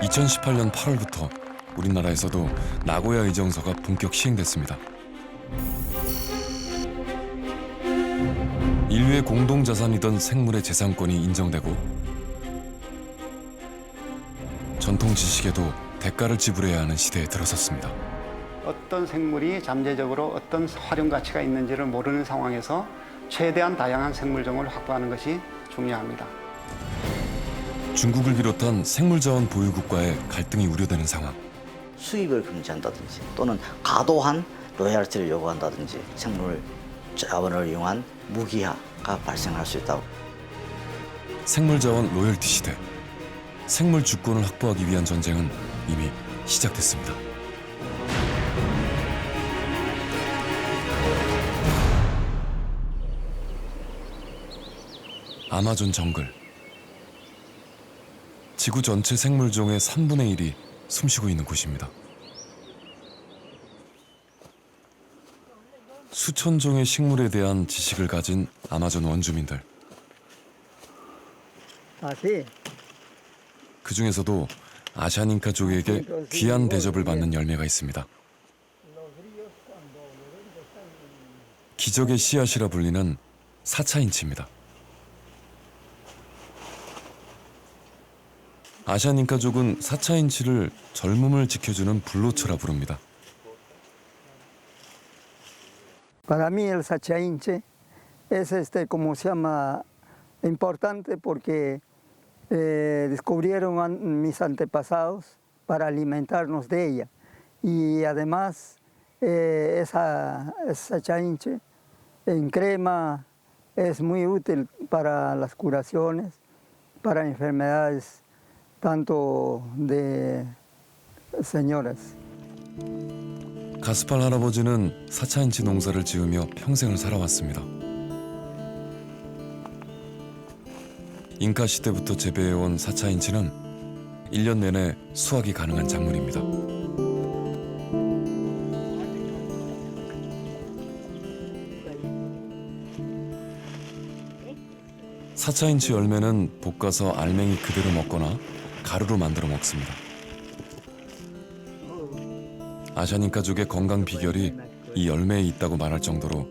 (2018년 8월부터) 우리나라에서도 나고야 의정서가 본격 시행됐습니다. 인류의 공동자산이던 생물의 재산권이 인정되고 전통 지식에도 대가를 지불해야 하는 시대에 들어섰습니다. 어떤 생물이 잠재적으로 어떤 활용 가치가 있는지를 모르는 상황에서 최대한 다양한 생물종을 확보하는 것이 중요합니다. 중국을 비롯한 생물자원 보유국과의 갈등이 우려되는 상황. 수입을 금지한다든지 또는 과도한 로열티를 요구한다든지 생물 자원을 이용한 무기화가 발생할 수 있다고. 생물자원 로열티 시대. 생물 주권을 확보하기 위한 전쟁은 이미 시작됐습니다. 아마존 정글. 지구 전체 생물종의 3분의 1이 숨쉬고 있는 곳입니다. 수천 종의 식물에 대한 지식을 가진 아마존 원주민들. 그 중에서도 아샤닌카족에게 귀한 대접을 받는 열매가 있습니다. 기적의 씨앗이라 불리는 사차인치입니다. 아샤닌카족은 사차인치를 젊음을 지켜주는 불로초라 부릅니다. Para mí el sachainche es como se llama importante porque descubrieron mis antepasados para alimentarnos de ella y además esa sachainche en crema es muy útil para las curaciones, para enfermedades tanto de señoras. 가스팔 할아버지는 사차인치 농사를 지으며 평생을 살아왔습니다. 잉카 시대부터 재배해온 사차인치는 1년 내내 수확이 가능한 작물입니다. 사차인치 열매는 볶아서 알맹이 그대로 먹거나 가루로 만들어 먹습니다. 아샤닌카족의 건강 비결이 이 열매에 있다고 말할 정도로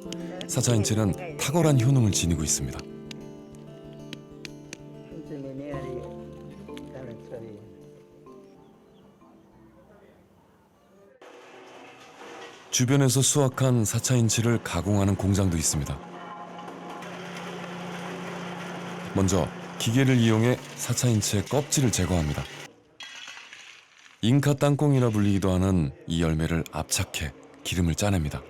사차인치는 탁월한 효능을 지니고 있습니다. 주변에서 수확한 사차인치를 가공하는 공장도 있습니다. 먼저 기계를 이용해 사차인치의 껍질을 제거합니다. 잉카 땅콩이라 불리기도 하는 이 열매를 압착해 기름을 짜냅니다.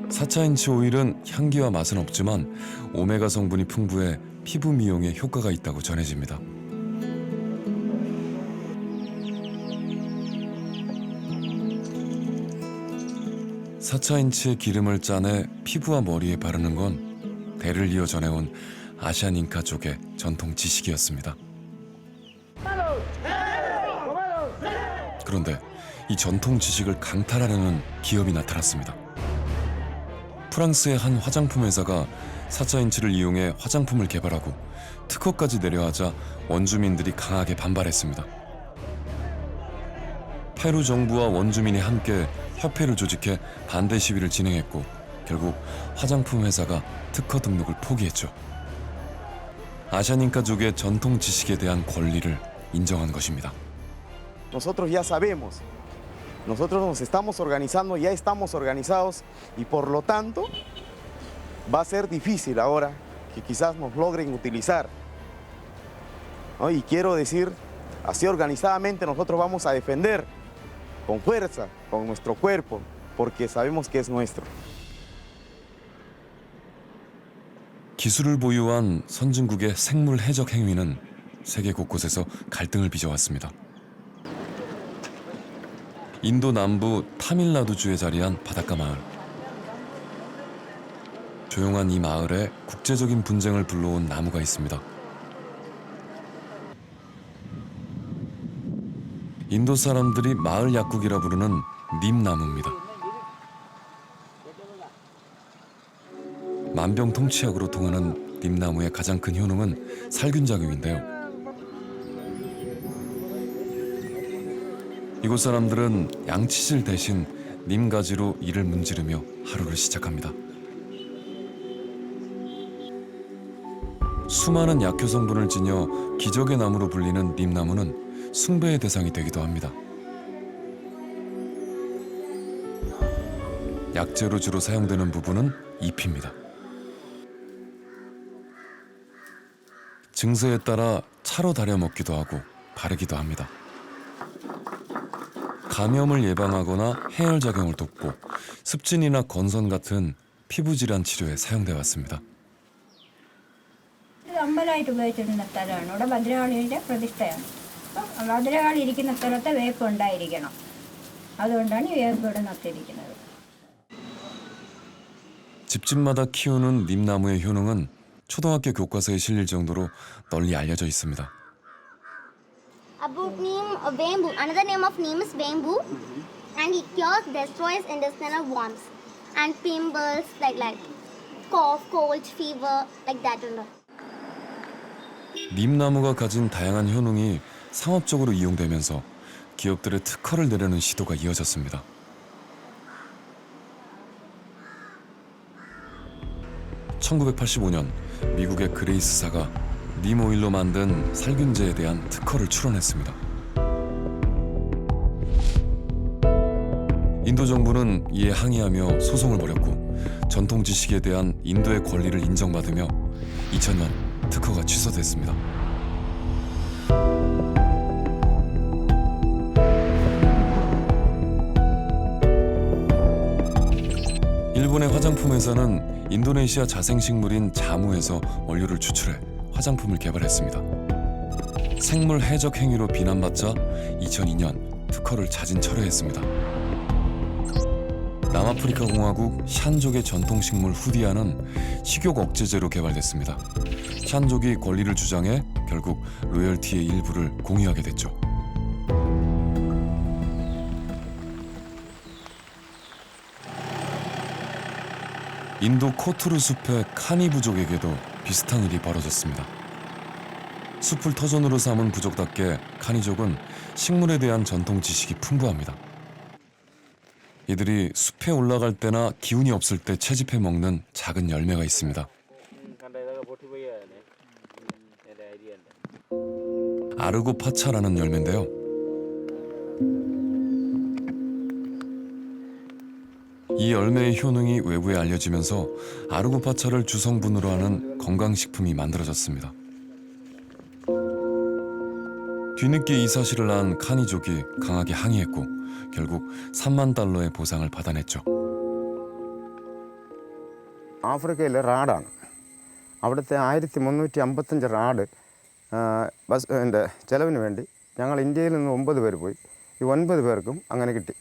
사차인치 오일은 향기와 맛은 없지만 오메가 성분이 풍부해 피부 미용에 효과가 있다고 전해집니다. 사차인치의 기름을 짜내 피부와 머리에 바르는 건 대를 이어 전해온 아샤닌카족의 전통 지식이었습니다. 그런데 이 전통 지식을 강탈하려는 기업이 나타났습니다. 프랑스의 한 화장품 회사가 사차인치를 이용해 화장품을 개발하고 특허까지 내려하자 원주민들이 강하게 반발했습니다. 페루 정부와 원주민이 함께 협회를 조직해 반대 시위를 진행했고 결국 화장품 회사가 특허 등록을 포기했죠. 아샤닌카족의 전통 지식에 대한 권리를 인정한 것입니다. Nosotros ya sabemos, nosotros nos estamos organizando, ya estamos organizados y por lo tanto va a ser difícil ahora que quizás nos logren utilizar, ¿no? Y quiero decir, así organizadamente nosotros vamos a defender con fuerza, con nuestro cuerpo, porque sabemos que es nuestro. 기술을 보유한 선진국의 생물 해적 행위는 세계 곳곳에서 갈등을 빚어왔습니다. 인도 남부 타밀나두주에 자리한 바닷가 마을. 조용한 이 마을에 국제적인 분쟁을 불러온 나무가 있습니다. 인도 사람들이 마을 약국이라 부르는 님나무입니다. 만병통치약으로 통하는 님나무의 가장 큰 효능은 살균 작용인데요. 이곳 사람들은 양치질 대신 님가지로 이를 문지르며 하루를 시작합니다. 수많은 약효 성분을 지녀 기적의 나무로 불리는 님나무는 숭배의 대상이 되기도 합니다. 약재로 주로 사용되는 부분은 잎입니다. 증세에 따라 차로 달여 먹기도 하고 바르기도 합니다. 감염을 예방하거나 해열작용을 돕고 습진이나 건선 같은 피부질환 치료에 사용돼 왔습니다. ഇത് അമ്പലമായിട്ട് ഉപയോഗിച്ചിരുന്ന സ്ഥലമാണ്. ഇവിടെ ഭദ്രകാളിയുടെ പ്രതിഷ്ഠയാണ്. അപ്പം ഭദ്രകാളി ഇരിക്കുന്ന സ്ഥലത്ത് വേപ്പ് ഉണ്ടായിരിക്കണം. അതുകൊണ്ടാണ് ഈ വേപ്പ് ഇവിടെ നട്ടിരിക്കുന്നത്. 집집마다 키우는 님나무의 효능은 초등학교 교과서에 실릴 정도로 널리 알려져 있습니다. About neem, bamboo. Another name of neem is bamboo, and it cures, destroys intestinal worms and pimples like cough, cold, fever, like that and all. 님나무가 가진 다양한 효능이 상업적으로 이용되면서 기업들의 특허를 내려는 시도가 이어졌습니다. (1985년) 미국의 그레이스사가 님 오일로 만든 살균제에 대한 특허를 출원했습니다. 인도 정부는 이에 항의하며 소송을 벌였고 전통 지식에 대한 인도의 권리를 인정받으며 2000년 특허가 취소됐습니다. 일본의 화장품 회사는 인도네시아 자생식물인 자무에서 원료를 추출해 화장품을 개발했습니다. 생물 해적 행위로 비난받자 2002년 특허를 자진 철회했습니다. 남아프리카 공화국 샨족의 전통식물 후디아는 식욕 억제제로 개발됐습니다. 샨족이 권리를 주장해 결국 로열티의 일부를 공유하게 됐죠. 인도 코투르 숲의 카니 부족에게도 비슷한 일이 벌어졌습니다. 숲을 터전으로 삼은 부족답게 카니족은 식물에 대한 전통 지식이 풍부합니다. 이들이 숲에 올라갈 때나 기운이 없을 때 채집해 먹는 작은 열매가 있습니다. 아르고파차라는 열매인데요. 이 열매의 효능이 외부에 알려지면서 아르고파차를 주성분으로 하는 건강식품이 만들어졌습니다. 뒤늦게 이 사실을 안 카니족이 강하게 항의했고 결국 $30,000의 보상을 받아냈죠. ആഫ്രിക്കയിലെ റാഡാണ്. അവിടുത്തെ 1355 റാഡ് ബസ് ചിലവിന് വേണ്ടി ഞങ്ങൾ ഇന്ത്യയിൽ നിന്ന് 9 പേര് പോയി. ഈ 9 പേർക്കും അങ്ങനെ കിട്ടി.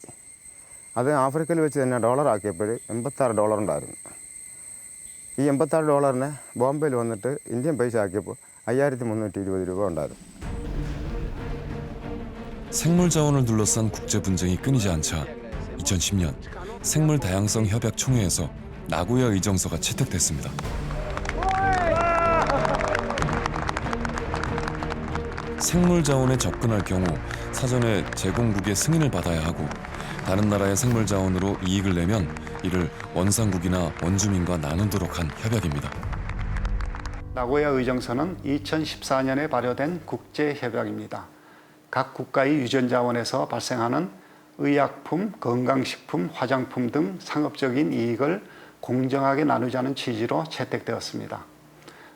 അത് ആഫ്രിക്കയിൽ വെച്ച് തന്നെ ഡോളറാക്കിയപ്പോൾ $86 ഉണ്ടായിരുന്നു. ഈ $86 ബോംബെയിൽ വന്നിട്ട് ഇന്ത്യൻ പൈസ ആക്കിയപ്പോൾ 5320 രൂപ ഉണ്ടായിരുന്നു. 생물 자원을 둘러싼 국제 분쟁이 끊이지 않자 2010년 생물 다양성 협약 총회에서 나고야 의정서가 채택됐습니다. 생물 자원에 접근할 경우 사전에 제공국의 승인을 받아야 하고 다른 나라의 생물 자원으로 이익을 내면 이를 원상국이나 원주민과 나누도록 한 협약입니다. 나고야 의정서는 2014년에 발효된 국제협약입니다. 각 국가의 유전자원에서 발생하는 의약품, 건강식품, 화장품 등 상업적인 이익을 공정하게 나누자는 취지로 채택되었습니다.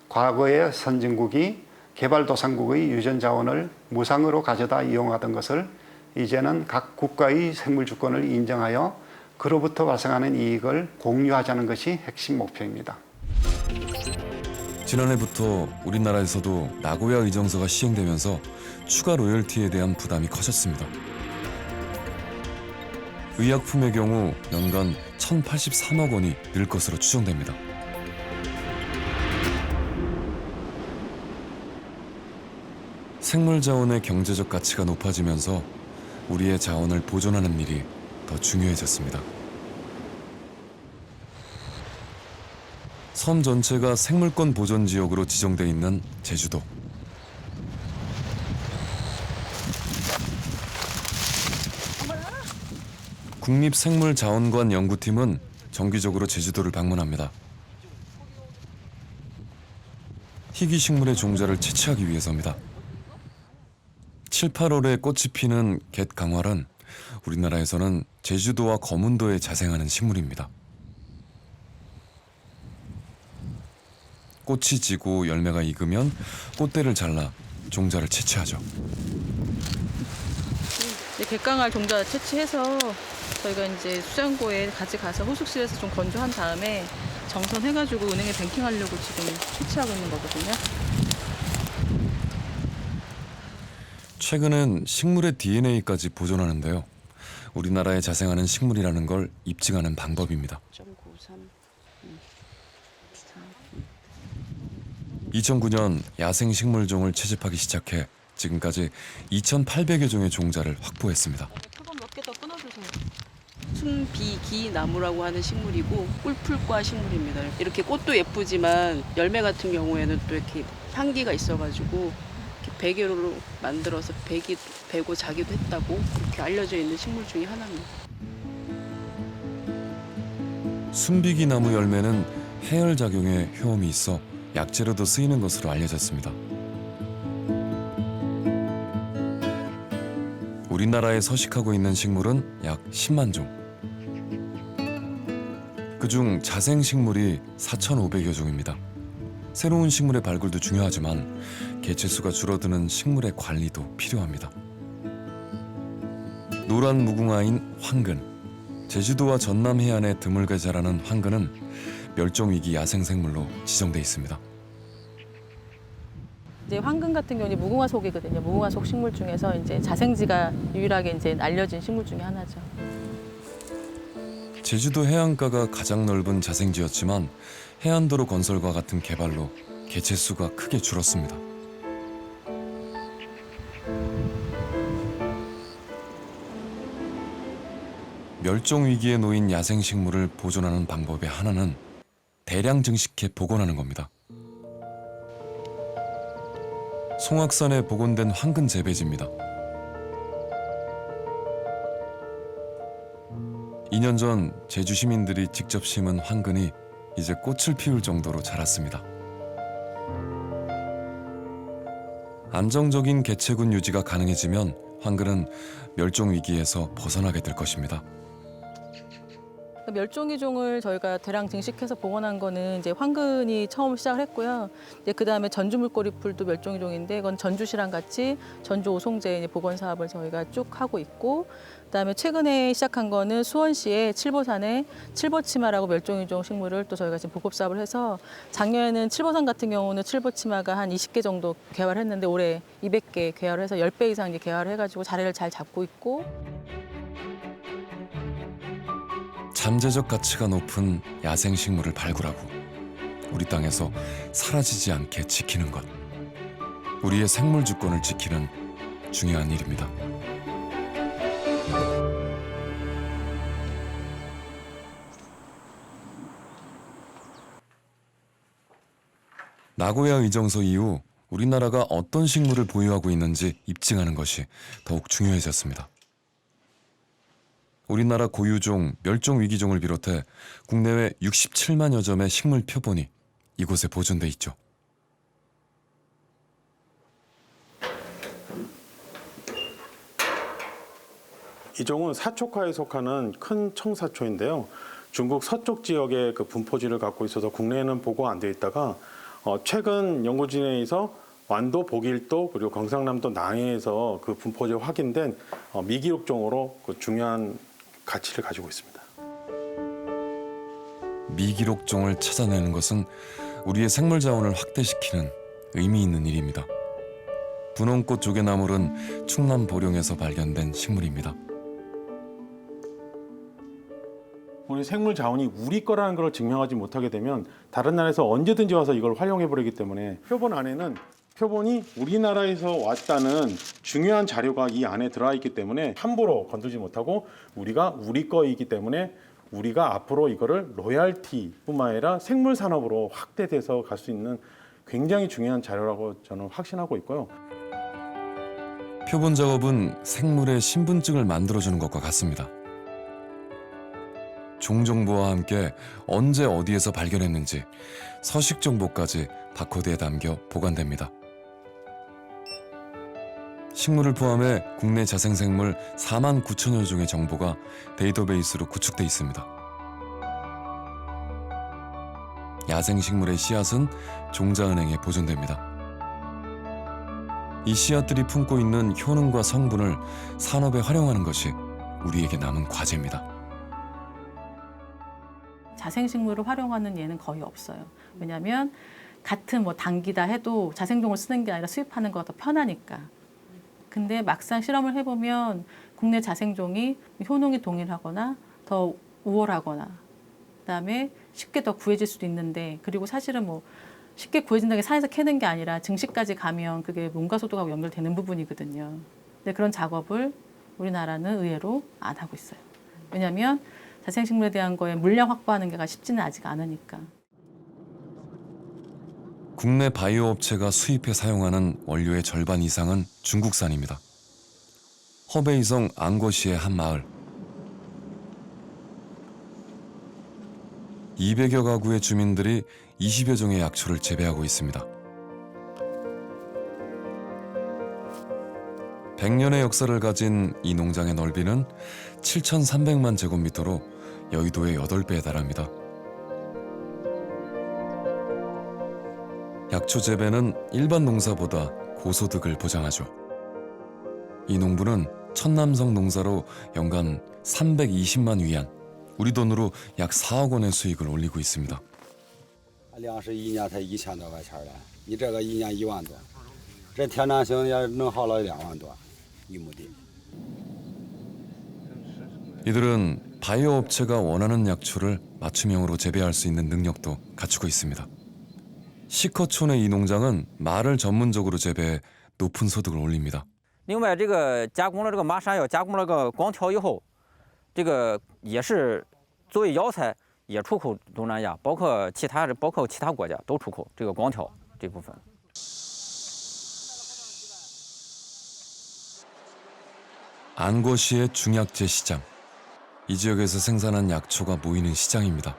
과거의 선진국이 개발도상국의 유전자원을 무상으로 가져다 이용하던 것을 이제는 각 국가의 생물주권을 인정하여 그로부터 발생하는 이익을 공유하자는 것이 핵심 목표입니다. 지난해부터 우리나라에서도 나고야 의정서가 시행되면서 추가 로열티에 대한 부담이 커졌습니다. 의약품의 경우 연간 1,083억 원이 늘 것으로 추정됩니다. 생물 자원의 경제적 가치가 높아지면서 우리의 자원을 보존하는 일이 더 중요해졌습니다. 섬 전체가 생물권 보존 지역으로 지정돼 있는 제주도. 국립생물자원관 연구팀은 정기적으로 제주도를 방문합니다. 희귀식물의 종자를 채취하기 위해서입니다. 7, 8월에 꽃이 피는 갯강활은 우리나라에서는 제주도와 거문도에 자생하는 식물입니다. 꽃이 지고 열매가 익으면 꽃대를 잘라 종자를 채취하죠. 갯강알 종자 채취해서 저희가 이제 수장고에 가져가서 호숙실에서 좀 건조한 다음에 정선해가지고 은행에 뱅킹하려고 지금 채취하고 있는 거거든요. 최근엔 식물의 DNA까지 보존하는데요. 우리나라에 자생하는 식물이라는 걸 입증하는 방법입니다. 2009년 야생식물종을 채집하기 시작해 지금까지 2,800여 종의 종자를 확보했습니다. 표본 몇 개 더 끊어주세요. 순비기 나무라고 하는 식물이고 꿀풀과 식물입니다. 이렇게 꽃도 예쁘지만 열매 같은 경우에는 또 이렇게 향기가 있어가지고 이렇게 베개로 만들어서 베고 자기도 했다고 이렇게 알려져 있는 식물 중에 하나입니다. 순비기 나무 열매는 해열 작용에 효험이 있어 약재로도 쓰이는 것으로 알려졌습니다. 우리나라에 서식하고 있는 식물은 약 10만 종. 그중 자생식물이 4,500여 종입니다. 새로운 식물의 발굴도 중요하지만 개체수가 줄어드는 식물의 관리도 필요합니다. 노란 무궁화인 황근. 제주도와 전남 해안에 드물게 자라는 황근은 멸종위기 야생생물로 지정돼 있습니다. 이제 황금 같은 경우는 무궁화 속이거든요. 무궁화 속 식물 중에서 이제 자생지가 유일하게 이제 알려진 식물 중에 하나죠. 제주도 해안가가 가장 넓은 자생지였지만 해안도로 건설과 같은 개발로 개체수가 크게 줄었습니다. 멸종 위기에 놓인 야생식물을 보존하는 방법의 하나는 대량 증식해 복원하는 겁니다. 송악산에 복원된 황근 재배지입니다. 2년 전 제주 시민들이 직접 심은 황근이 이제 꽃을 피울 정도로 자랐습니다. 안정적인 개체군 유지가 가능해지면 황근은 멸종 위기에서 벗어나게 될 것입니다. 멸종위종을 저희가 대량 증식해서 복원한 거는 이제 황근이 처음 시작을 했고요. 이제 그 다음에 전주 물꼬리풀도 멸종위종인데 이건 전주시랑 같이 전주 오송제 이제 복원 사업을 저희가 쭉 하고 있고, 그다음에 최근에 시작한 거는 수원시의 칠보산에 칠보치마라고 멸종위종 식물을 또 저희가 지금 보급 사업을 해서 작년에는 칠보산 같은 경우는 칠보치마가 한 20개 정도 개화했는데 올해 200개 개화를 해서 10배 이상 이제 개화를 해가지고 자리를 잘 잡고 있고. 잠재적 가치가 높은 야생식물을 발굴하고 우리 땅에서 사라지지 않게 지키는 것. 우리의 생물 주권을 지키는 중요한 일입니다. 나고야 의정서 이후 우리나라가 어떤 식물을 보유하고 있는지 입증하는 것이 더욱 중요해졌습니다. 우리나라 고유종, 멸종위기종을 비롯해 국내외 67만여 점의 식물 표본이 이곳에 보존돼 있죠. 이 종은 사초과에 속하는 큰 청사초인데요. 중국 서쪽 지역의 그 분포지를 갖고 있어서 국내에는 보고가 안 돼 있다가 최근 연구진에서 완도, 보길도, 그리고 경상남도 낭해에서 그 분포지 확인된 미기록종으로 그 중요한 가치를 가지고 있습니다. 미기록종을 찾아내는 것은 우리의 생물 자원을 확대시키는 의미 있는 일입니다. 분홍꽃 조개나물은 충남 보령에서 발견된 식물입니다. 우리 생물 자원이 우리 거라는 걸 증명하지 못하게 되면 다른 나라에서 언제든지 와서 이걸 활용해 버리기 때문에 표본 안에는 표본이 우리나라에서 왔다는 중요한 자료가 이 안에 들어있기 때문에 함부로 건들지 못하고 우리가 우리 거이기 때문에 우리가 앞으로 이거를 로얄티뿐만 아니라 생물 산업으로 확대돼서 갈 수 있는 굉장히 중요한 자료라고 저는 확신하고 있고요. 표본 작업은 생물의 신분증을 만들어주는 것과 같습니다. 종정보와 함께 언제 어디에서 발견했는지 서식 정보까지 바코드에 담겨 보관됩니다. 식물을 포함해 국내 자생생물 4만 9천여 종의 정보가 데이터베이스로 구축돼 있습니다. 야생식물의 씨앗은 종자은행에 보존됩니다. 이 씨앗들이 품고 있는 효능과 성분을 산업에 활용하는 것이 우리에게 남은 과제입니다. 자생식물을 활용하는 예는 거의 없어요. 왜냐하면 같은 뭐 단기다 해도 자생종을 쓰는 게 아니라 수입하는 거가 더 편하니까. 근데 막상 실험을 해보면 국내 자생종이 효능이 동일하거나 더 우월하거나 그다음에 쉽게 더 구해질 수도 있는데, 그리고 사실은 뭐 쉽게 구해진다는 게 산에서 캐는 게 아니라 증식까지 가면 그게 몸과 소득하고 연결되는 부분이거든요. 근데 그런 작업을 우리나라는 의외로 안 하고 있어요. 왜냐하면 자생식물에 대한 거에 물량 확보하는 게 쉽지는 아직 않으니까. 국내 바이오 업체가 수입해 사용하는 원료의 절반 이상은 중국산입니다. 허베이성 앙거시의 한 마을. 200여 가구의 주민들이 20여 종의 약초를 재배하고 있습니다. 100년의 역사를 가진 이 농장의 넓이는 7,300만 제곱미터로 여의도의 8배에 달합니다. 약초 재배는 일반 농사보다 고소득을 보장하죠. 이 농부는 천남성 농사로 연간 320만 위안, 우리 돈으로 약 4억 원의 수익을 올리고 있습니다. 粮食一年才1000多块钱了，你这个一年1万多，这天南星要弄好了2万多一亩地。 이들은 바이오 업체가 원하는 약초를 맞춤형으로 재배할 수 있는 능력도 갖추고 있습니다. 시커촌의 이 농장은 말을 전문적으로 재배해 높은 소득을 올립니다. 另外，这个加工了这个麻山药，加工了个光条以后，这个也是作为药材也出口东南亚，包括其他国家都出口这个光条这部分。 안거시의 중약재 시장. 이 지역에서 생산한 약초가 모이는 시장입니다.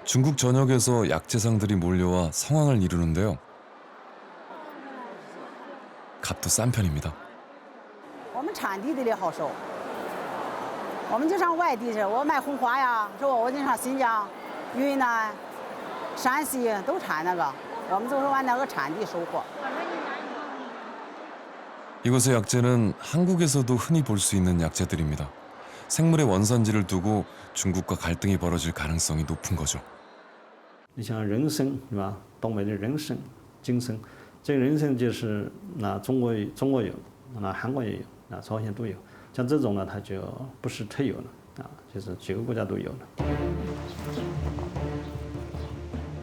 중국 전역에서 약재상들이 몰려와 성황을 이루는데요. 값도 싼 편입니다. 我们产地的好收，我们就上外地去，我卖红花呀，是吧？我就上新疆、云南、山西都产那个，我们就是按那个产地收货。 이곳의 약재는 한국에서도 흔히 볼 수 있는 약재들입니다. 생물의 원산지를 두고 중국과 갈등이 벌어질 가능성이 높은 거죠. 你像人参是吧？东北的人参、金参，这个人参就是那中国有，那韩国也有，那朝鲜都有。像这种呢，它就不是特有的啊，就是几个国家都有的。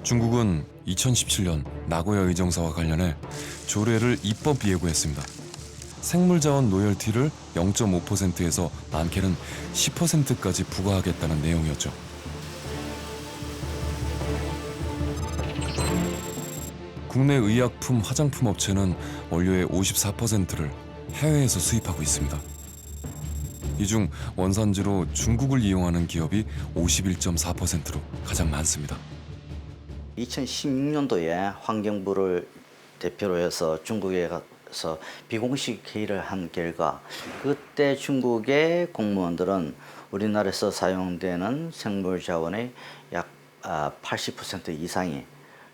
중국은 2017년 나고야 의정사와 관련해 조례를 입법 예고했습니다. 생물자원 로열티를 0.5%에서 많게는 10%까지 부과하겠다는 내용이었죠. 국내 의약품 화장품 업체는 원료의 54%를 해외에서 수입하고 있습니다. 이 중 원산지로 중국을 이용하는 기업이 51.4%로 가장 많습니다. 2016년도에 환경부를 대표로 해서 중국에 가서 비공식 회의를 한 결과 그때 중국의 공무원들은 우리나라에서 사용되는 생물 자원의 약 80% 이상이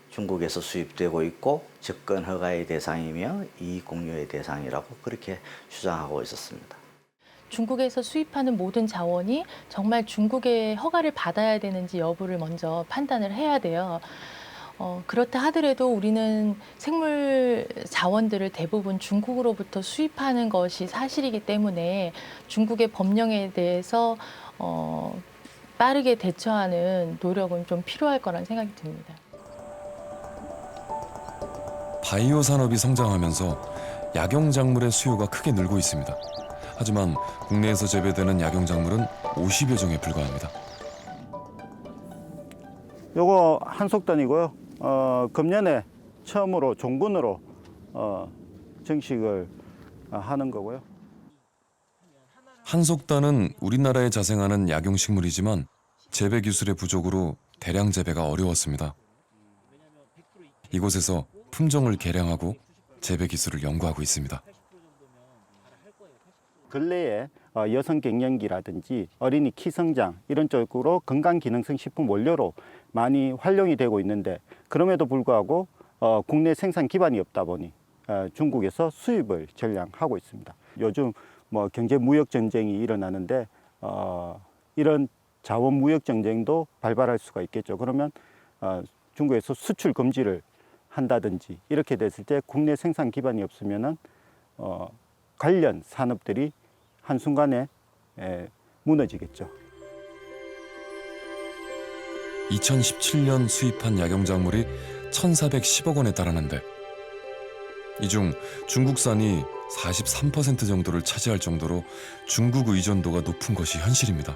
중국에서 수입되고 있고 접근 허가의 대상이며 이익 공유의 대상이라고 그렇게 주장하고 있었습니다. 중국에서 수입하는 모든 자원이 정말 중국의 허가를 받아야 되는지 여부를 먼저 판단을 해야 돼요. 그렇다 하더라도 우리는 생물 자원들을 대부분 중국으로부터 수입하는 것이 사실이기 때문에 중국의 법령에 대해서 빠르게 대처하는 노력은 좀 필요할 거란 생각이 듭니다. 바이오 산업이 성장하면서 약용 작물의 수요가 크게 늘고 있습니다. 하지만 국내에서 재배되는 약용작물은 50여 종에 불과합니다. 요거 한속단이고요. 금년에 처음으로 종군으로 정식을 하는 거고요. 한속단은 우리나라에 자생하는 약용식물이지만 재배 기술의 부족으로 대량 재배가 어려웠습니다. 이곳에서 품종을 개량하고 재배 기술을 연구하고 있습니다. 근래에 여성 갱년기라든지 어린이 키 성장 이런 쪽으로 건강기능성 식품 원료로 많이 활용이 되고 있는데 그럼에도 불구하고 국내 생산 기반이 없다 보니 중국에서 수입을 전량하고 있습니다. 요즘 뭐 경제 무역 전쟁이 일어나는데 이런 자원 무역 전쟁도 발발할 수가 있겠죠. 그러면 중국에서 수출 금지를 한다든지 이렇게 됐을 때 국내 생산 기반이 없으면은 관련 산업들이 한순간에 무너지겠죠. 2017년 수입한 약용작물이 1,410억 원에 달하는데 이 중 중국산이 43% 정도를 차지할 정도로 중국 의존도가 높은 것이 현실입니다.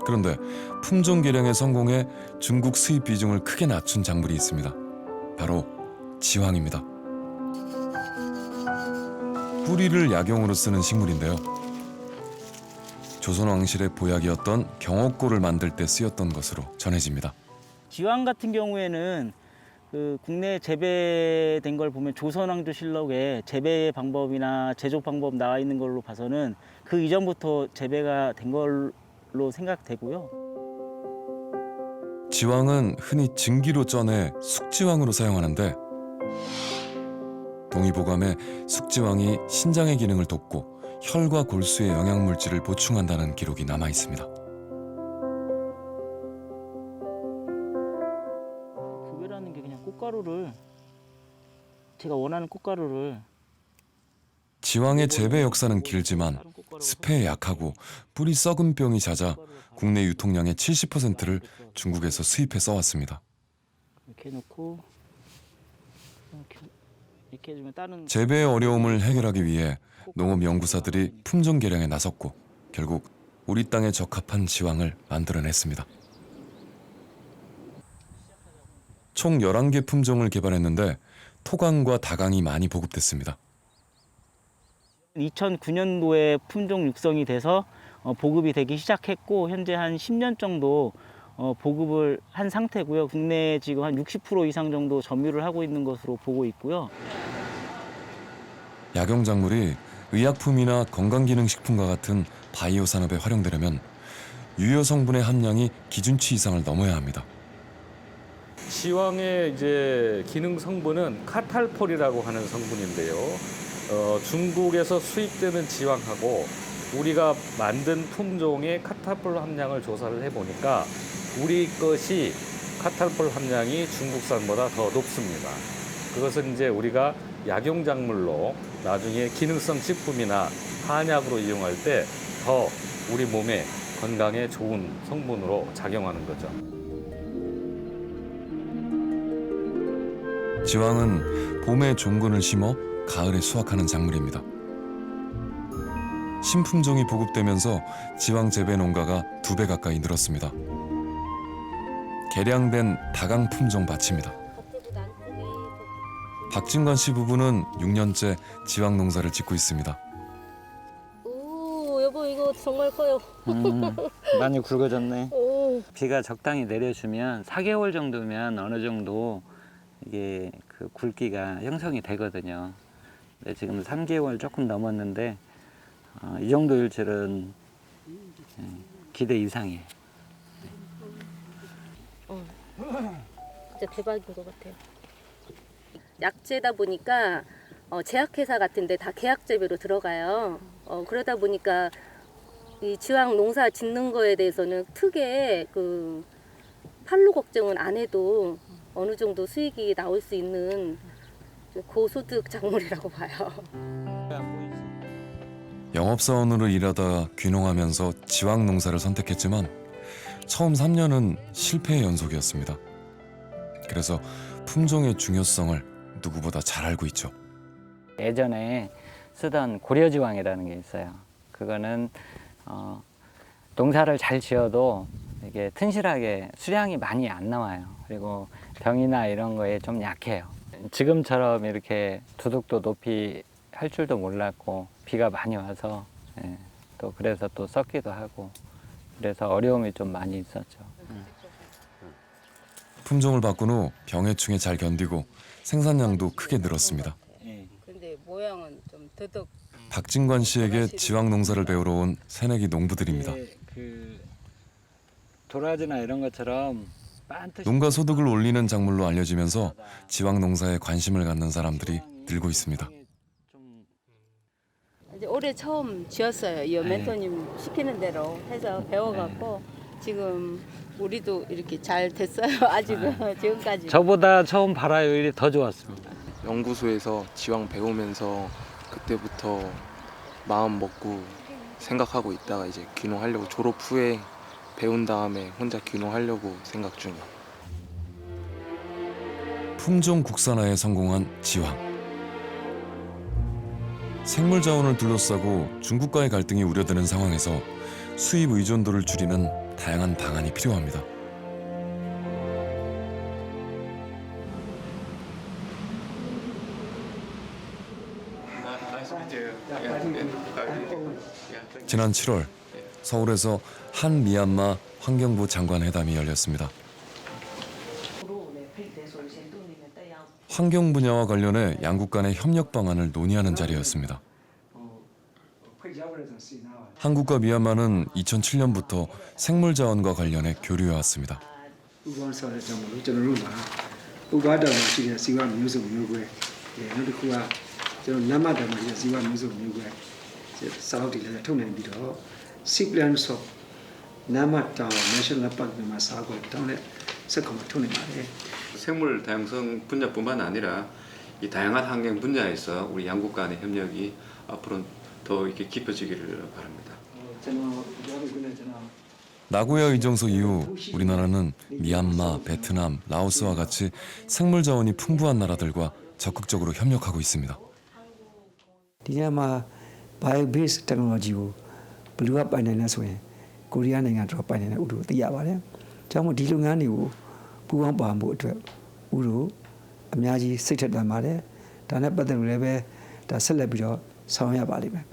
그런데 품종 개량에 성공해 중국 수입 비중을 크게 낮춘 작물이 있습니다. 바로 지황입니다. 뿌리를 약용으로 쓰는 식물인데요. 조선 왕실의 보약이었던 경옥고를 만들 때 쓰였던 것으로 전해집니다. 지황 같은 경우에는 그 국내에 재배된 걸 보면 조선왕조실록에 재배 방법이나 제조 방법 나와 있는 걸로 봐서는 그 이전부터 재배가 된 걸로 생각되고요. 지황은 흔히 증기로 쪄내 숙지황으로 사용하는데 동의보감에 숙지황이 신장의 기능을 돕고 혈과 골수의 영양물질을 보충한다는 기록이 남아 있습니다. 교배라는 게 그냥 꽃가루를 제가 원하는 꽃가루를 지황의 재배 역사는 길지만 습해에 약하고 뿌리 썩은 병이 잦아 국내 유통량의 70%를 중국에서 수입해 써왔습니다. 이렇게 해놓고 이렇게 해주면 다른 재배의 어려움을 해결하기 위해 농업연구사들이 품종 개량에 나섰고 결국 우리 땅에 적합한 지황을 만들어냈습니다. 총 11개 품종을 개발했는데 토강과 다강이 많이 보급됐습니다. 2009년도에 품종 육성이 돼서 보급이 되기 시작했고 현재 한 10년 정도 보급을 한 상태고요. 국내에 지금 한 60% 이상 정도 점유를 하고 있는 것으로 보고 있고요. 약용작물이 의약품이나 건강기능식품과 같은 바이오 산업에 활용되려면 유효 성분의 함량이 기준치 이상을 넘어야 합니다. 지황의 이제 기능 성분은 카탈폴이라고 하는 성분인데요. 중국에서 수입되는 지황하고 우리가 만든 품종의 카탈폴 함량을 조사를 해보니까 우리 것이 카탈폴 함량이 중국산보다 더 높습니다. 그것은 이제 우리가 약용작물로 나중에 기능성 식품이나 한약으로 이용할 때 더 우리 몸에 건강에 좋은 성분으로 작용하는 거죠. 지황은 봄에 종근을 심어 가을에 수확하는 작물입니다. 신품종이 보급되면서 지황 재배 농가가 2배 가까이 늘었습니다. 개량된 다강 품종 밭입니다. 박진관 씨 부부는 6년째 지황 농사를 짓고 있습니다. 오, 여보 이거 정말 커요. 많이 굵어졌네. 오. 비가 적당히 내려주면 4개월 정도면 어느 정도 이게 그 굵기가 형성이 되거든요. 근데 지금 3개월 조금 넘었는데 이 정도일 줄은 기대 이상이에요. 진짜 대박인 것 같아요. 약재다 보니까 제약회사 같은데 다 계약 재배로 들어가요. 그러다 보니까 이 지황 농사 짓는 거에 대해서는 크게 그 판로 걱정은 안 해도 어느 정도 수익이 나올 수 있는 고소득 작물이라고 봐요. 영업사원으로 일하다 귀농하면서 지황 농사를 선택했지만 처음 3년은 실패의 연속이었습니다. 그래서 품종의 중요성을 누구보다 잘 알고 있죠. 예전에 쓰던 고려지왕이라는 게 있어요. 그거는 농사를 잘 지어도 이게 튼실하게 수량이 많이 안 나와요. 그리고 병이나 이런 거에 좀 약해요. 지금처럼 이렇게 두둑도 높이 할 줄도 몰랐고 비가 많이 와서 또 그래서 또 썩기도 하고 그래서 어려움이 좀 많이 있었죠. 품종을 바꾼 후 병해충에 잘 견디고 생산량도 크게 늘었습니다. 근데 모양은 좀 더덕. 박진관 씨에게 지왕 농사를 배우러 온 새내기 농부들입니다. 그 도라지나 이런 것처럼 농가 소득을 올리는 작물로 알려지면서 지왕 농사에 관심을 갖는 사람들이 늘고 있습니다. 이제 올해 처음 지었어요. 이 멘토님 시키는 대로 해서 배워갖고 지금 우리도 이렇게 잘 됐어요. 아직은 지금까지. 저보다 처음 발화율이 더 좋았습니다. 연구소에서 지왕 배우면서 그때부터 마음 먹고 생각하고 있다가 이제 귀농하려고 졸업 후에 배운 다음에 혼자 귀농하려고 생각 중이에요. 품종 국산화에 성공한 지왕. 생물 자원을 둘러싸고 중국과의 갈등이 우려되는 상황에서 수입 의존도를 줄이는 다양한 방안이 필요합니다. 지난 7월 서울에서 한 미얀마 환경부 장관 회담이 열렸습니다. 환경 분야와 관련해 양국 간의 협력 방안을 논의하는 자리였습니다. 한국과 미얀마는 2007년부터 생물 자원과 관련해 교류해 왔습니다. 생물 다양성 분야뿐만 아니라 이 다양한 환경 분야에서 우리 양국 간의 협력이 앞으로 더 이렇게 깊어지기를 바랍니다. 나고야 의정서 이후 우리나라는 미얀마, 베트남, 라오스와 같이 생물 자원이 풍부한 나라들과 적극적으로 협력하고 있습니다. 디냐마 바이오베이스 테크놀로지고 블루업 바이네나 소에 코리아နိုင်ငံ들어 바이네나 우리도 သိရပါတယ်. 정말 이လုပ်ငန်းတွေကို ပူးပေါင်းပါဖို့အတွက်우리도အများကြီးစိတ်ထက်သန်ပါတယ်.ဒါနဲ့ပတ်သက်လို့လည်းပဲဒါဆက်လက်ပြီးတော့ဆောင်ရွက်ရပါလိမ့်မယ်.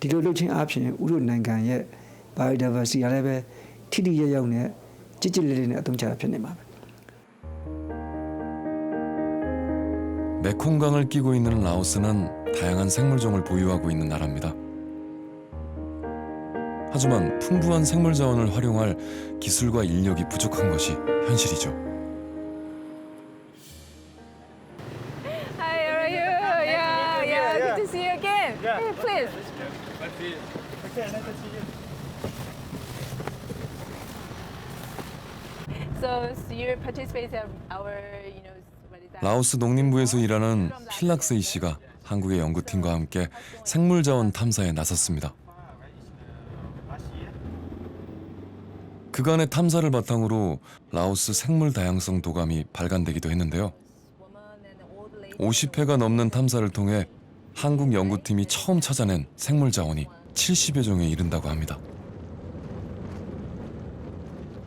ဒီလိုလုပ်ခြင်းအပြင်우리နိုင်ငံရဲ့ biodiversity ကလည်းပဲထိထိရောက်ရောက်နဲ့ကြည်ကြည်လေးလေးနဲ့အသုံးချတာဖြစ်နေမှာပဲ. 메콩강을 끼고 있는 라오스는 다양한 생물종을 보유하고 있는 나라입니다. 하지만 풍부한 생물 자원을 활용할 기술과 인력이 부족한 것이 현실이죠. Hi, how are you? Yeah. Good to see you again. Hey, please. So you participate in our, what is that? 라오스 농림부에서 일하는 필락세이 씨가 한국의 연구팀과 함께 생물 자원 탐사에 나섰습니다. 그간의 탐사를 바탕으로 라오스 생물 다양성 도감이 발간되기도 했는데요. 50회가 넘는 탐사를 통해 한국 연구팀이 처음 찾아낸 생물 자원이 70여 종에 이른다고 합니다.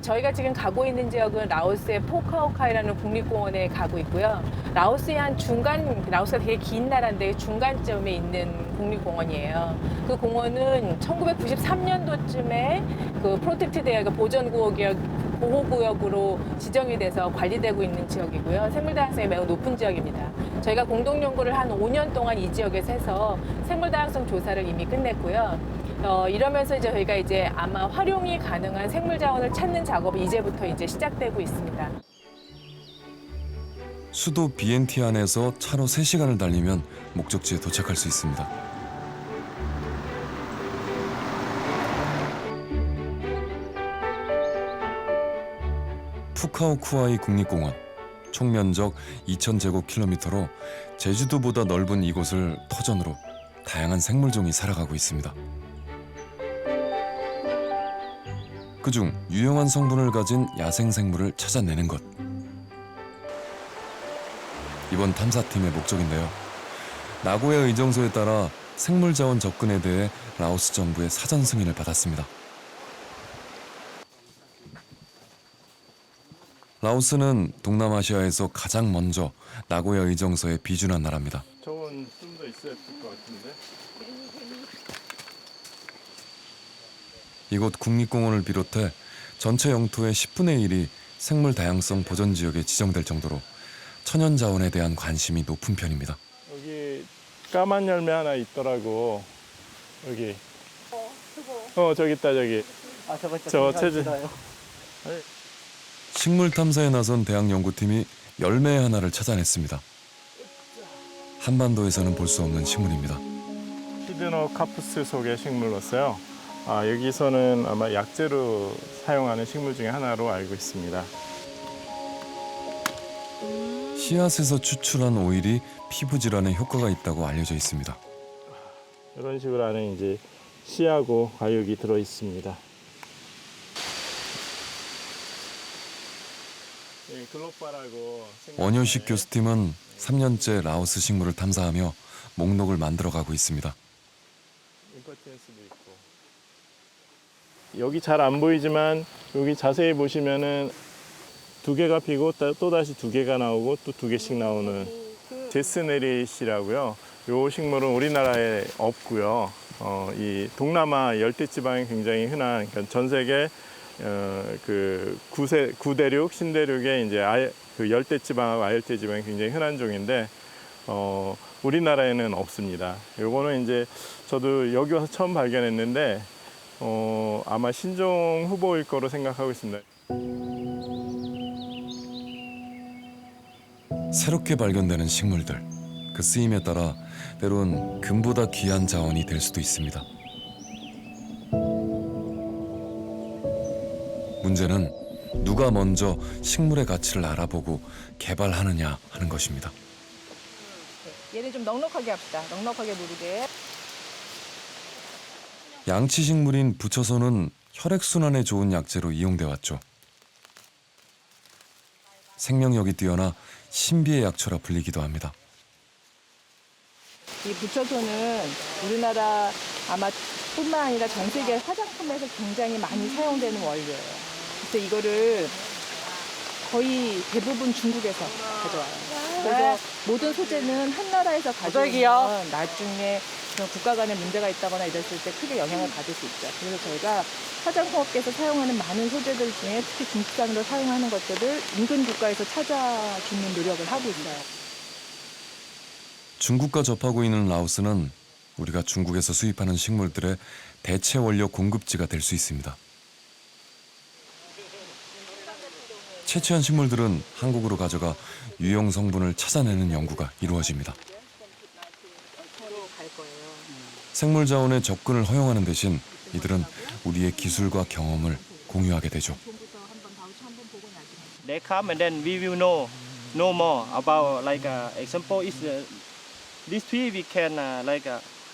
저희가 지금 가고 있는 지역은 라오스의 포카오카이라는 국립공원에 가고 있고요. 라오스의 한 중간, 라오스가 되게 긴 나라인데 중간점에 있는 국립공원이에요. 그 공원은 1993년도쯤에 그 프로텍티드 보호구역으로 지정이 돼서 관리되고 있는 지역이고요. 생물다양성이 매우 높은 지역입니다. 저희가 공동 연구를 한 5년 동안 이 지역에서 해서 생물다양성 조사를 이미 끝냈고요. 이러면서 저희가 이제 아마 활용이 가능한 생물 자원을 찾는 작업이 이제부터 이제 시작되고 있습니다. 수도 비엔티안에서 차로 3시간을 달리면 목적지에 도착할 수 있습니다. 푸카오쿠아이 국립공원, 총 면적 2,000제곱킬로미터로 제주도보다 넓은 이곳을 터전으로 다양한 생물종이 살아가고 있습니다. 그중 유용한 성분을 가진 야생생물을 찾아내는 것. 이번 탐사팀의 목적인데요. 나고야 의정서에 따라 생물자원 접근에 대해 라오스 정부의 사전 승인을 받았습니다. 라오스는 동남아시아에서 가장 먼저 나고야 의정서에 비준한 나라입니다. 저건 좀 더 있어야 될 것 같은데. 이곳 국립공원을 비롯해 전체 영토의 10분의 1이 생물 다양성 보전 지역에 지정될 정도로 천연 자원에 대한 관심이 높은 편입니다. 여기 까만 열매 하나 있더라고. 여기. 저기 있다 저기. 저 체질. 식물 탐사에 나선 대학 연구팀이 열매 하나를 찾아냈습니다. 한반도에서는 볼 수 없는 식물입니다. 히드노카푸스 속의 식물로서요. 여기서는 아마 약재로 사용하는 식물 중에 하나로 알고 있습니다. 씨앗에서 추출한 오일이 피부 질환에 효과가 있다고 알려져 있습니다. 이런 식으로 안에 이제 씨하고 과육이 들어 있습니다. 글로바라고 원효식 교수팀은 3년째 라오스 식물을 탐사하며 목록을 만들어가고 있습니다. 임퍼텐스도 있고. 여기 잘 안 보이지만 여기 자세히 보시면은 2개가 피고 또 다시 2개가 나오고 또 2개씩 나오는 제스네릿이라고요. 이 식물은 우리나라에 없고요. 이 동남아 열대지방에 굉장히 흔한, 그러니까 전 세계 그 구대륙, 신대륙의 이제 그 열대지방하고 아열대지방이 굉장히 흔한 종인데 우리나라에는 없습니다. 요거는 이제 저도 여기 와서 처음 발견했는데 아마 신종 후보일 거로 생각하고 있습니다. 새롭게 발견되는 식물들, 그 쓰임에 따라 때론 금보다 귀한 자원이 될 수도 있습니다. 문제는 누가 먼저 식물의 가치를 알아보고 개발하느냐 하는 것입니다. 얘를 좀 넉넉하게 합시다. 넉넉하게 누르게. 양치식물인 부처소는 혈액순환에 좋은 약재로 이용돼 왔죠. 생명력이 뛰어나 신비의 약초라 불리기도 합니다. 이 부처소는 우리나라 아마 뿐만 아니라 전 세계 화장품에서 굉장히 많이 사용되는 원료예요. 그래서 이거를 거의 대부분 중국에서 가져와요. 그래서 모든 소재는 한 나라에서 가져오면 나중에 그런 국가 간에 문제가 있다거나 이랬을 때 크게 영향을 받을 수 있죠. 그래서 저희가 화장품업계에서 사용하는 많은 소재들 중에 특히 중국산으로 사용하는 것들을 인근 국가에서 찾아주는 노력을 하고 있어요. 중국과 접하고 있는 라오스는 우리가 중국에서 수입하는 식물들의 대체 원료 공급지가 될 수 있습니다. 채취한 식물들은 한국으로 가져가 유용 성분을 찾아내는 연구가 이루어집니다. 생물 자원의 접근을 허용하는 대신 이들은 우리의 기술과 경험을 공유하게 되죠. They come and then we will know more about example is this tree we can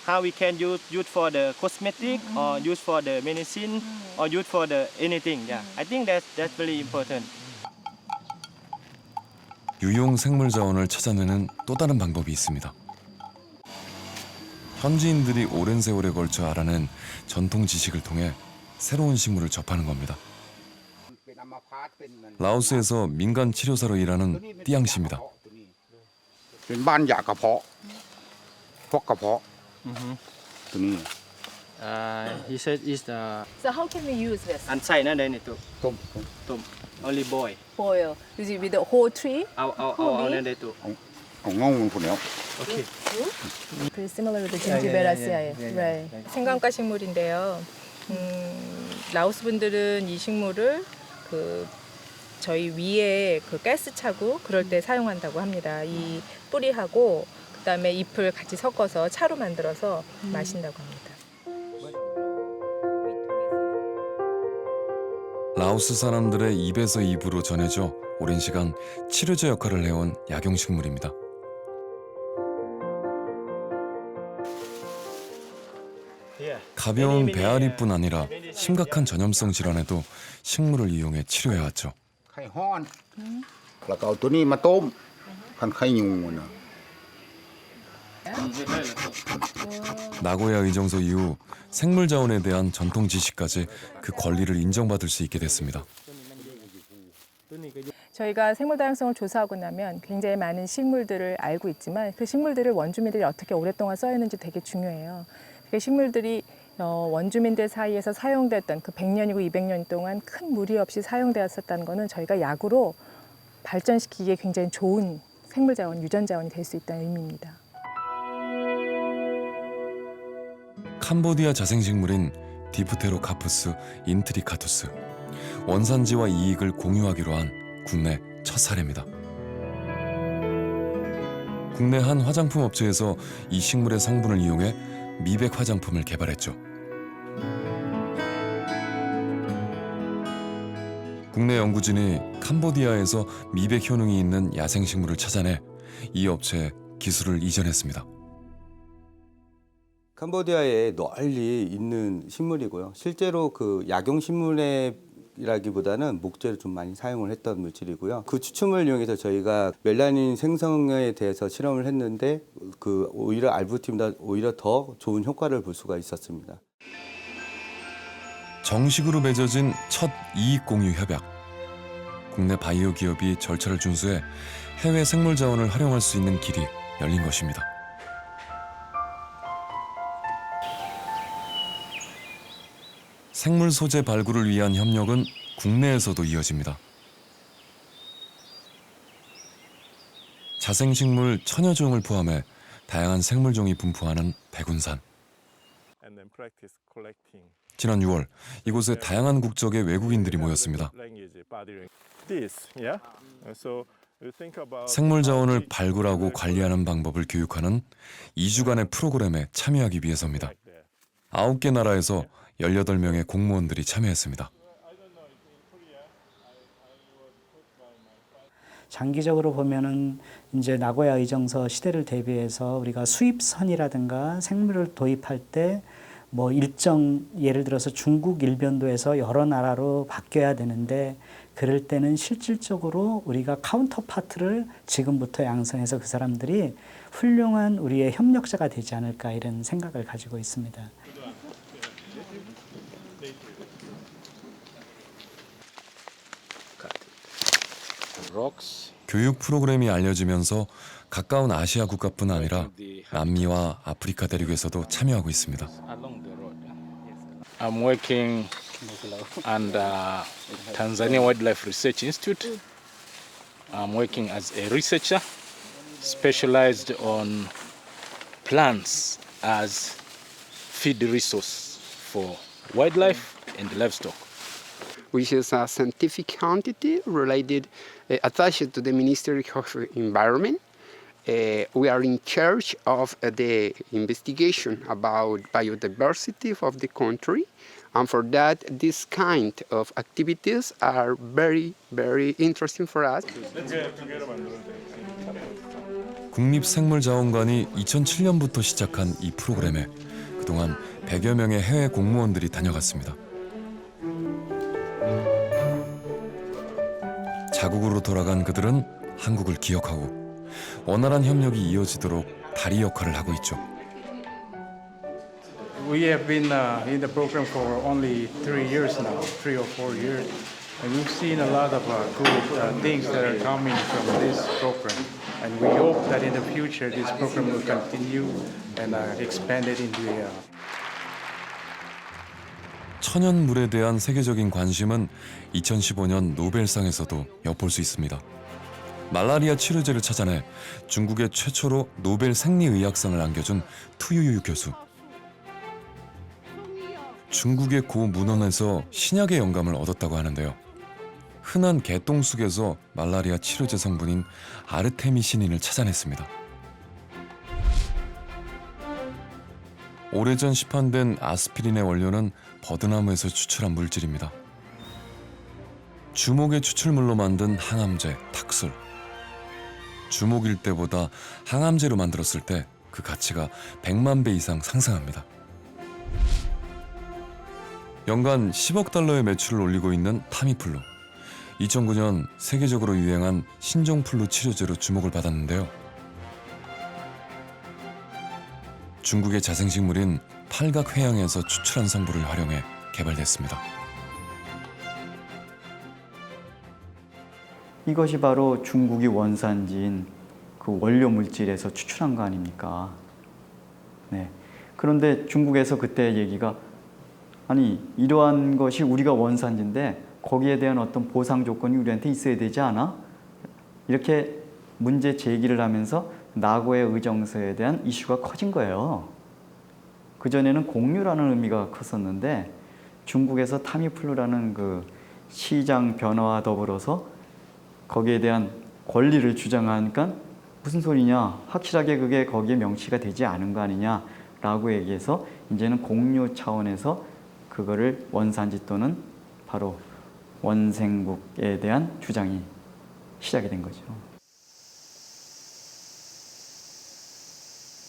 how we can use for the cosmetic or use for the medicine or use for the anything. Yeah, I think that's very important. 유용 생물 자원을 찾아내는 또 다른 방법이 있습니다. 현지인들이 오랜 세월에 걸쳐 알아낸 전통 지식을 통해 새로운 식물을 접하는 겁니다. 라오스에서 민간 치료사로 일하는 띠양 씨입니다. He said it's the So how can we use this? ăn xay nó đây này tụ tụm only boy. Boil. Use it with the whole tree? Ao lên đây tụ. Okay. Very similar to the Gingiberaceae. Right. 생강가 식물인데요. 라오스 분들은 이 식물을 저희 위에 가스 차고 그럴 때 사용한다고 합니다. 이 뿌리하고 그다음에 잎을 같이 섞어서 차로 만들어서 마신다고 합니다. 라오스 사람들의 입에서 입으로 전해져 오랜 시간 치료제 역할을 해온 약용식물입니다. 가벼운 배앓이뿐 아니라 심각한 전염성 질환에도 식물을 이용해 치료해왔죠. 나고야 의정서 이후 생물 자원에 대한 전통 지식까지 그 권리를 인정받을 수 있게 됐습니다. 저희가 생물 다양성을 조사하고 나면 굉장히 많은 식물들을 알고 있지만 그 식물들을 원주민들이 어떻게 오랫동안 써왔는지 되게 중요해요. 그 식물들이 원주민들 사이에서 사용됐던 그 100년이고 200년 동안 큰 무리 없이 사용되었었다는 것은 저희가 약으로 발전시키기에 굉장히 좋은 생물 자원, 유전 자원이 될 수 있다는 의미입니다. 캄보디아 자생식물인 디프테로카푸스 인트리카투스. 원산지와 이익을 공유하기로 한 국내 첫 사례입니다. 국내 한 화장품 업체에서 이 식물의 성분을 이용해 미백 화장품을 개발했죠. 국내 연구진이 캄보디아에서 미백 효능이 있는 야생식물을 찾아내 이 업체에 기술을 이전했습니다. 캄보디아에 널리 있는 식물이고요. 실제로 그 약용식물이라기보다는 목재를 좀 많이 사용을 했던 물질이고요. 그 추출물을 이용해서 저희가 멜라닌 생성에 대해서 실험을 했는데 그 오히려 알부틴보다 오히려 더 좋은 효과를 볼 수가 있었습니다. 정식으로 맺어진 첫 이익 공유 협약. 국내 바이오 기업이 절차를 준수해 해외 생물 자원을 활용할 수 있는 길이 열린 것입니다. 생물 소재 발굴을 위한 협력은 국내에서도 이어집니다. 자생식물 천여 종을 포함해 다양한 생물종이 분포하는 백운산. 지난 6월 이곳에 다양한 국적의 외국인들이 모였습니다. 생물 자원을 발굴하고 관리하는 방법을 교육하는 2주간의 프로그램에 참여하기 위해서입니다. 9개 나라에서 18명의 공무원들이 참여했습니다. 장기적으로 보면은 이제 나고야 의정서 시대를 대비해서 우리가 수입선이라든가 생물을 도입할 때 뭐 일정 예를 들어서 중국 일변도에서 여러 나라로 바뀌어야 되는데 그럴 때는 실질적으로 우리가 카운터파트를 지금부터 양성해서 그 사람들이 훌륭한 우리의 협력자가 되지 않을까 이런 생각을 가지고 있습니다. 교육 프로그램이 알려지면서 가까운 아시아 국가뿐 아니라 남미와 아프리카 대륙에서도 참여하고 있습니다. I'm working under Tanzania Wildlife Research Institute. I'm working as a researcher specialized on plants as feed resource for wildlife and livestock. Which is a scientific entity related, attached to the Ministry of Environment. We are in charge of the investigation about biodiversity of the country. And for that, this kind of activities are very, very interesting for us. 국립생물자원관이 2007년부터 시작한 이 프로그램에 그동안 100여 명의 해외 공무원들이 다녀갔습니다. 자국으로 돌아간 그들은 한국을 기억하고 원활한 협력이 이어지도록 다리 역할을 하고 있죠. We have been in the program for only 3 years now, 3 or 4 years, and we've seen a lot of good things that are coming from this program. And we hope that in the future this program will continue and expand it into the 천연물에 대한 세계적인 관심은 2015년 노벨상에서도 엿볼 수 있습니다. 말라리아 치료제를 찾아내 중국의 최초로 노벨 생리의학상을 안겨준 투유유 교수. 중국의 고 문헌에서 신약의 영감을 얻었다고 하는데요. 흔한 개똥쑥에서 말라리아 치료제 성분인 아르테미시닌을 찾아냈습니다. 오래전 시판된 아스피린의 원료는 버드나무에서 추출한 물질입니다. 주목의 추출물로 만든 항암제, 탁술. 주목일 때보다 항암제로 만들었을 때 그 가치가 100만 배 이상 상승합니다. 연간 10억 달러의 매출을 올리고 있는 타미플루. 2009년 세계적으로 유행한 신종플루 치료제로 주목을 받았는데요. 중국의 자생식물인 팔각회양에서 추출한 성분을 활용해 개발됐습니다. 이것이 바로 중국이 원산지인 그 원료 물질에서 추출한 거 아닙니까? 네. 그런데 중국에서 그때 얘기가 아니 이러한 것이 우리가 원산지인데 거기에 대한 어떤 보상 조건이 우리한테 있어야 되지 않아? 이렇게 문제 제기를 하면서 나고야 의정서에 대한 이슈가 커진 거예요. 그전에는 공유라는 의미가 컸었는데 중국에서 타미플루라는 그 시장 변화와 더불어서 거기에 대한 권리를 주장하니까 무슨 소리냐, 확실하게 그게 거기에 명시가 되지 않은 거 아니냐라고 얘기해서 이제는 공유 차원에서 그거를 원산지 또는 바로 원생국에 대한 주장이 시작이 된 거죠.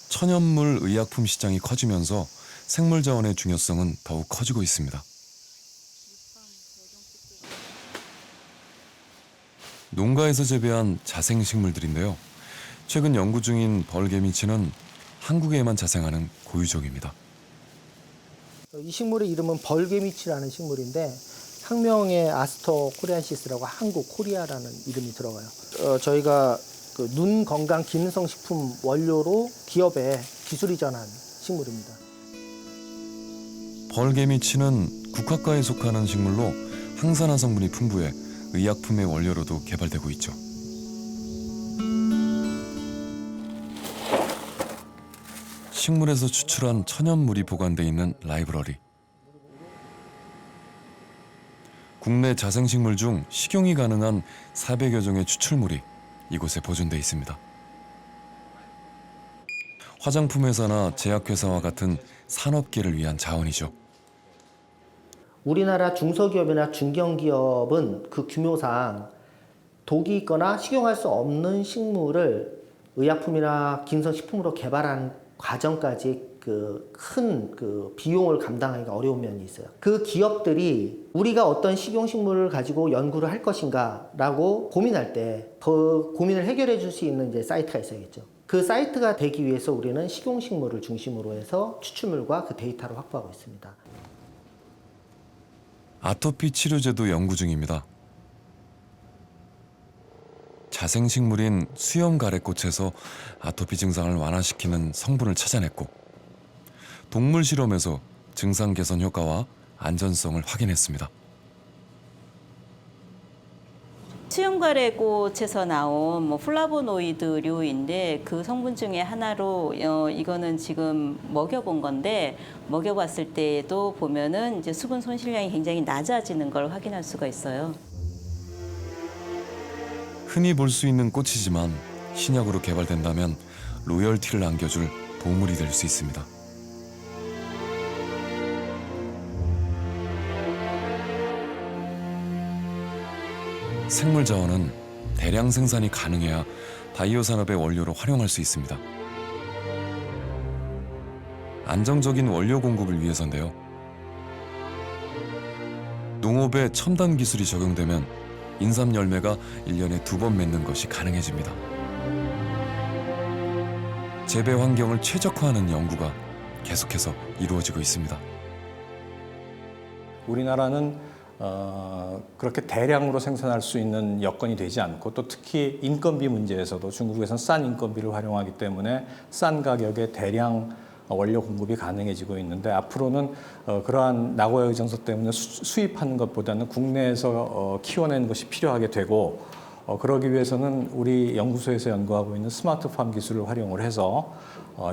천연물 의약품 시장이 커지면서 생물 자원의 중요성은 더욱 커지고 있습니다. 농가에서 재배한 자생식물들인데요. 최근 연구 중인 벌개미치는 한국에만 자생하는 고유종입니다. 이 식물의 이름은 벌개미치라는 식물인데 학명에 아스터 코리안시스라고 한국 코리아라는 이름이 들어가요. 저희가 그 눈 건강 기능성 식품 원료로 기업에 기술 이전한 식물입니다. 벌개미치는 국화과에 속하는 식물로 항산화 성분이 풍부해 의약품의 원료로도 개발되고 있죠. 식물에서 추출한 천연물이 보관돼 있는 라이브러리. 국내 자생식물 중 식용이 가능한 400여 종의 추출물이 이곳에 보존돼 있습니다. 화장품 회사나 제약회사와 같은 산업계를 위한 자원이죠. 우리나라 중소기업이나 중견기업은 그 규모상 독이 있거나 식용할 수 없는 식물을 의약품이나 기능성식품으로 개발하는 과정까지 큰 비용을 감당하기가 어려운 면이 있어요. 그 기업들이 우리가 어떤 식용식물을 가지고 연구를 할 것인가 라고 고민할 때 그 고민을 해결해 줄 수 있는 이제 사이트가 있어야겠죠. 그 사이트가 되기 위해서 우리는 식용식물을 중심으로 해서 추출물과 그 데이터를 확보하고 있습니다. 아토피 치료제도 연구 중입니다. 자생식물인 수염가래꽃에서 아토피 증상을 완화시키는 성분을 찾아냈고 동물 실험에서 증상 개선 효과와 안전성을 확인했습니다. 수염가래꽃에서 나온 플라보노이드류인데 그 성분 중에 하나로 이거는 지금 먹여본 건데 먹여봤을 때에도 보면은 이제 수분 손실량이 굉장히 낮아지는 걸 확인할 수가 있어요. 흔히 볼 수 있는 꽃이지만 신약으로 개발된다면 로열티를 안겨줄 보물이 될 수 있습니다. 생물 자원은 대량 생산이 가능해야 바이오 산업의 원료로 활용할 수 있습니다. 안정적인 원료 공급을 위해서인데요. 농업에 첨단 기술이 적용되면 인삼 열매가 1년에 2번 맺는 것이 가능해집니다. 재배 환경을 최적화하는 연구가 계속해서 이루어지고 있습니다. 우리나라는 그렇게 대량으로 생산할 수 있는 여건이 되지 않고 또 특히 인건비 문제에서도 중국에서는 싼 인건비를 활용하기 때문에 싼 가격에 대량 원료 공급이 가능해지고 있는데 앞으로는 그러한 나고야 의정서 때문에 수입하는 것보다는 국내에서 키워내는 것이 필요하게 되고 그러기 위해서는 우리 연구소에서 연구하고 있는 스마트팜 기술을 활용을 해서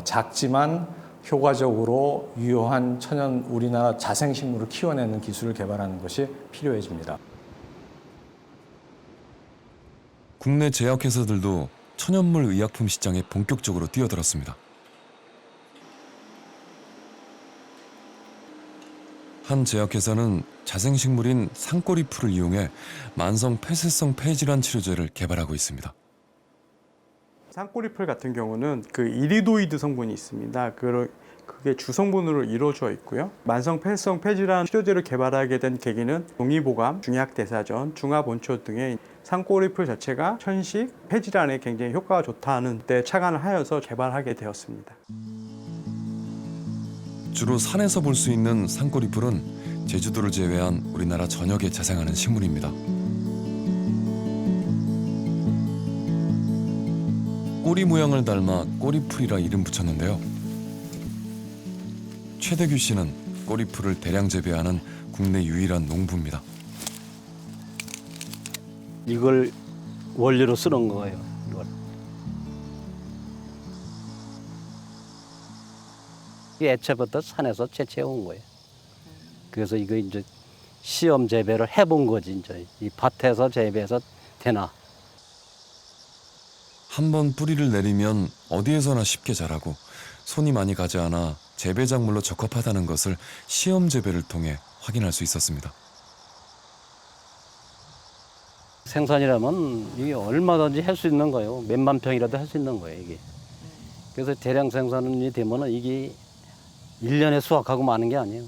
작지만 효과적으로 유효한 천연 우리나라 자생식물을 키워내는 기술을 개발하는 것이 필요해집니다. 국내 제약회사들도 천연물 의약품 시장에 본격적으로 뛰어들었습니다. 한 제약회사는 자생식물인 산꼬리풀을 이용해 만성 폐쇄성 폐질환 치료제를 개발하고 있습니다. 산꼬리풀 같은 경우는 그 이리도이드 성분이 있습니다. 그게 주성분으로 이루어져 있고요. 만성 폐쇄성 폐질환 치료제를 개발하게 된 계기는 동의보감, 중약대사전, 중화본초 등의 산꼬리풀 자체가 천식, 폐질환에 굉장히 효과가 좋다는 데 착안을 하여서 개발하게 되었습니다. 주로 산에서 볼 수 있는 산꼬리풀은 제주도를 제외한 우리나라 전역에 자생하는 식물입니다. 꼬리 모양을 닮아 꼬리풀이라 이름 붙였는데요. 최대규 씨는 꼬리풀을 대량 재배하는 국내 유일한 농부입니다. 이걸 원료로 쓰는 거예요. 이걸. 이 애초부터 산에서 채취해온 거예요. 그래서 이거 이제 시험 재배를 해본 거지. 이제 이 밭에서 재배해서 되나. 한번 뿌리를 내리면 어디에서나 쉽게 자라고 손이 많이 가지 않아 재배 작물로 적합하다는 것을 시험 재배를 통해 확인할 수 있었습니다. 생산이라면 이게 얼마든지 할 수 있는 거예요. 몇만 평이라도 할 수 있는 거예요, 이게. 그래서 대량 생산이 되면은 이게 1년에 수확하고 마는 게 아니에요.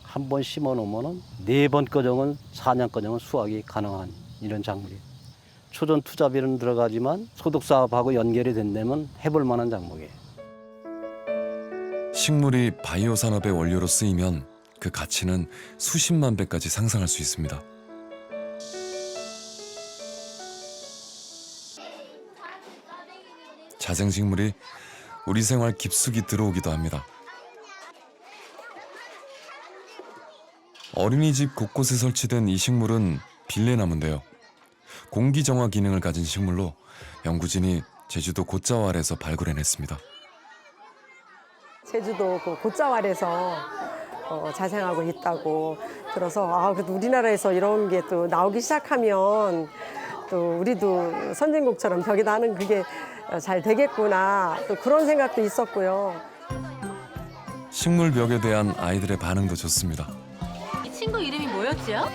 한 번 심어 놓으면은 4번 꺼정은 4년 꺼정은 수확이 가능한 이런 작물이에요. 초전 투자비는 들어가지만 소득 사업하고 연결이 된다면 해볼 만한 작물이에요. 식물이 바이오 산업의 원료로 쓰이면 그 가치는 수십만 배까지 상승할 수 있습니다. 자생식물이 우리 생활 깊숙이 들어오기도 합니다. 어린이집 곳곳에 설치된 이 식물은 빌레나무인데요. 공기정화 기능을 가진 식물로 연구진이 제주도 곶자왈에서 발굴해냈습니다. 제주도 그 곶자왈에서 자생하고 있다고 들어서 그래도 우리나라에서 이런 게 또 나오기 시작하면 또 우리도 선진국처럼 벽에다 하는 그게 잘 되겠구나 또 그런 생각도 있었고요. 식물벽에 대한 아이들의 반응도 좋습니다. 이 친구 이름이 뭐였죠?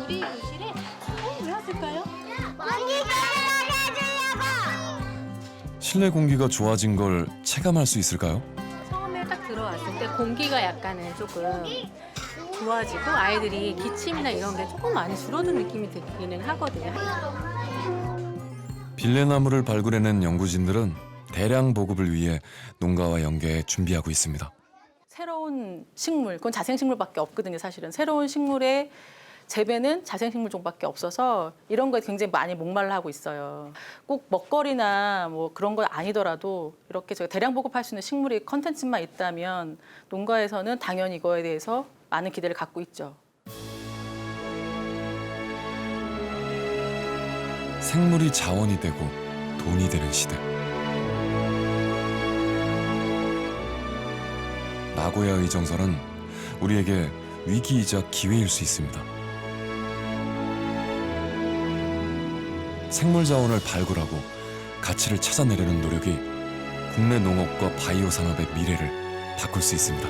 우리 교실에 왜 왔을까요? 실내 공기가 좋아진 걸 체감할 수 있을까요? 처음에 딱 들어왔을 때 공기가 약간은 조금 좋아지고 아이들이 기침이나 이런 게 조금 많이 줄어든 느낌이 들기는 하거든요. 빌레나무를 발굴해낸 연구진들은 대량 보급을 위해 농가와 연계해 준비하고 있습니다. 새로운 식물, 그건 자생식물밖에 없거든요, 사실은. 새로운 식물의 재배는 자생식물 종밖에 없어서 이런 거에 굉장히 많이 목말라 하고 있어요. 꼭 먹거리나 뭐 그런 건 아니더라도 이렇게 저희가 대량 보급할 수 있는 식물이 컨텐츠만 있다면 농가에서는 당연히 이거에 대해서 많은 기대를 갖고 있죠. 생물이 자원이 되고 돈이 되는 시대. 나고야의 정서는 우리에게 위기이자 기회일 수 있습니다. 생물 자원을 발굴하고 가치를 찾아내려는 노력이 국내 농업과 바이오 산업의 미래를 바꿀 수 있습니다.